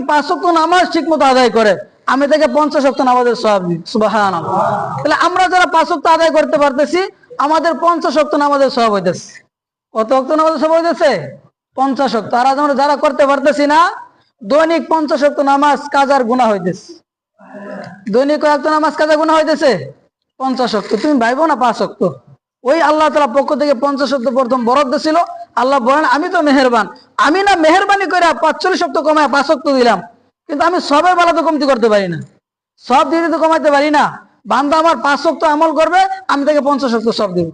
5 ওয়াক্ত নামাজ ঠিকমতো আদায় করে, আমি তাকে 50 ওয়াক্ত নামাজের সওয়াব দিই। সুবহানাল্লাহ। তাহলে আমরা যারা 5 ওয়াক্ত আদায় করতে পারতেছি, আমাদের 50 ওয়াক্ত নামাজের সওয়াব হইতেছে। কত ওয়াক্ত নামাজের সওয়াব হইতেছে? 50 ওয়াক্ত। আর আমরা যারা করতে পারতেছি না, দৈনিক 50 ওয়াক্ত নামাজ কাজার গুনাহ হইতেছে। দৈনিক কয় ওয়াক্ত নামাজ কাজা গুনাহ হইতেছে? 50 ওয়াক্ত। তুমি ভাইবো না 5 ওয়াক্ত। ওই আল্লাহ তাআলার পক্ষ থেকে 50 ওয়াক্ত প্রথম বরাদ্দ ছিল। আল্লাহ বলেন আমি তো মেহেরবান, আমি না মেহেরবানি করে 45 ওয়াক্ত কমায় 5 ওয়াক্ত দিলাম, কিন্তু আমি সবের বেলা তো কমতি করতে পারি না, সব দিতে তো কমাইতে পারি না। বান্দা আমার 5 ওয়াক্ত আমল করবে, আমি তাকে 50 ওয়াক্ত সব দিব।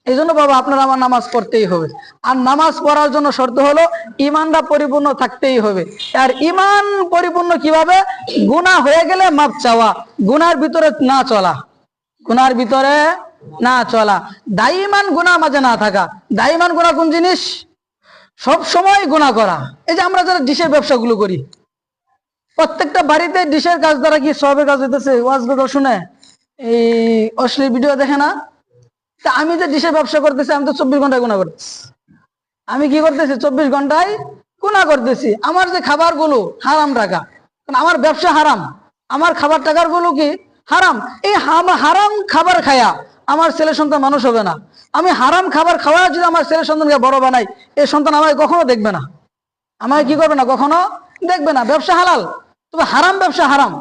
এই জন্য বাবা আপনারা আমার নামাজ পড়তেই হবে। আর নামাজ পড়ার জন্য শর্ত হলো ঈমানটা পরিপূর্ণ থাকতেই হবে। আর ঈমান পরিপূর্ণ কিভাবে? গুনাহ হয়ে গেলে মাপ চাওয়া, গুনার ভিতরে না চলা, গুনার ভিতরে না চলা, দাইমান গুনাহ মাঝে না থাকা। দাইমান গুনাহ কোন জিনিস? সব সময় গুনাহ করা। এই যে আমরা যারা ডিশের ব্যবসাগুলো করি, প্রত্যেকটা বাড়িতে ডিশের কাজ দ্বারা কি সবের কাজ হইতেছে? ওয়াজ গজল শুনে, এই অশ্লীল ভিডিও দেখে না? তা আমি যে ডিশের ব্যবসা করতেছি, আমি তো 24 ঘন্টায় গুনাহ করতেছি। আমি কি করতেছি? 24 ঘন্টায় গুনাহ করতেছি। আমার যে খাবার গুলো হারাম টাকা, আমার ব্যবসা হারাম, আমার খাবার টাকার গুলো কি হারাম। এই হারাম খাবার খায়া আমার ছেলে সন্তান মানুষ হবে না। আমি হারাম খাবার খাওয়া যদি আমার ছেলে সন্তানকে বড় বানাই, এই সন্তান আমাকে কখনো দেখবে না, আমাকে কি করবে না, কখনো দেখবে না। ব্যবসা হালাল, তবে হারাম ব্যবসা হারাম।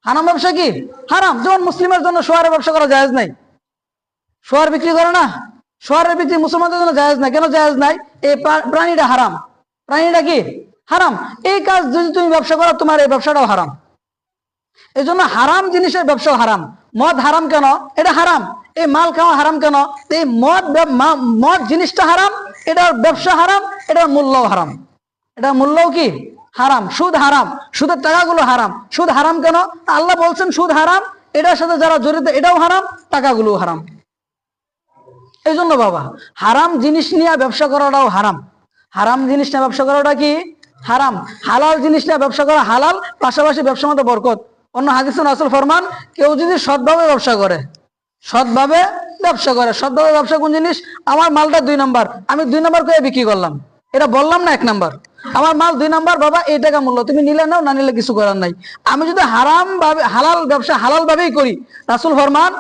হারাম ব্যবসা কি? হারাম। যেমন মুসলিমের জন্য শোয়ারের ব্যবসা করা জায়েজ নাই। শোয়ার বিক্রি করে না, শোয়ারের বিক্রি মুসলমানদের জন্য জায়েজ নাই। কেন জায়েজ নাই? এই প্রাণীটা হারাম। প্রাণীটা কি? হারাম। এই কাজ যদি তুমি ব্যবসা করো, তোমার এই ব্যবসাটাও হারাম। এই জন্য হারাম জিনিসের ব্যবসা হারাম। মদ হারাম কেন? এটা হারাম। এই মাল খাওয়া হারাম কেন? এই মদ জিনিসটা হারাম, এটার ব্যবসা হারাম, এটার মূল্যও হারাম। এটার মূল্যও কি? হারাম। সুদ হারাম, সুদের টাকাগুলো হারাম। সুদ হারাম কেন? আল্লাহ বলছেন সুদ হারাম, এটার সাথে যারা জড়িত এটাও হারাম, টাকাগুলো হারাম। এই জন্য বাবা হারাম জিনিস নিয়ে ব্যবসা করাটাও হারাম। হারাম জিনিস নিয়ে ব্যবসা করাটা কি? হারাম। হালাল জিনিস নিয়ে ব্যবসা করা হালাল, পাশাপাশি ব্যবসার মধ্যে বরকত। অন্য হাদিসে রাসূল ফরমান, কেউ যদি সৎভাবে ব্যবসা করে, সৎভাবে ব্যবসা করে। সৎভাবে ব্যবসা কোন জিনিস? আমার মালটা 2 নাম্বার, আমি 2 নাম্বার করে বিক্রি করলাম, এটা বললাম না 1 নাম্বার। আমার মাল 2 নাম্বার বাবা, এই টাকা মূল্য, তুমি নিলে নাও, না নিলে কিছু করার নাই। আমি যদি হারাম ভাবে হালাল ব্যবসা হালাল ভাবেই করি, রাসূল ফরমান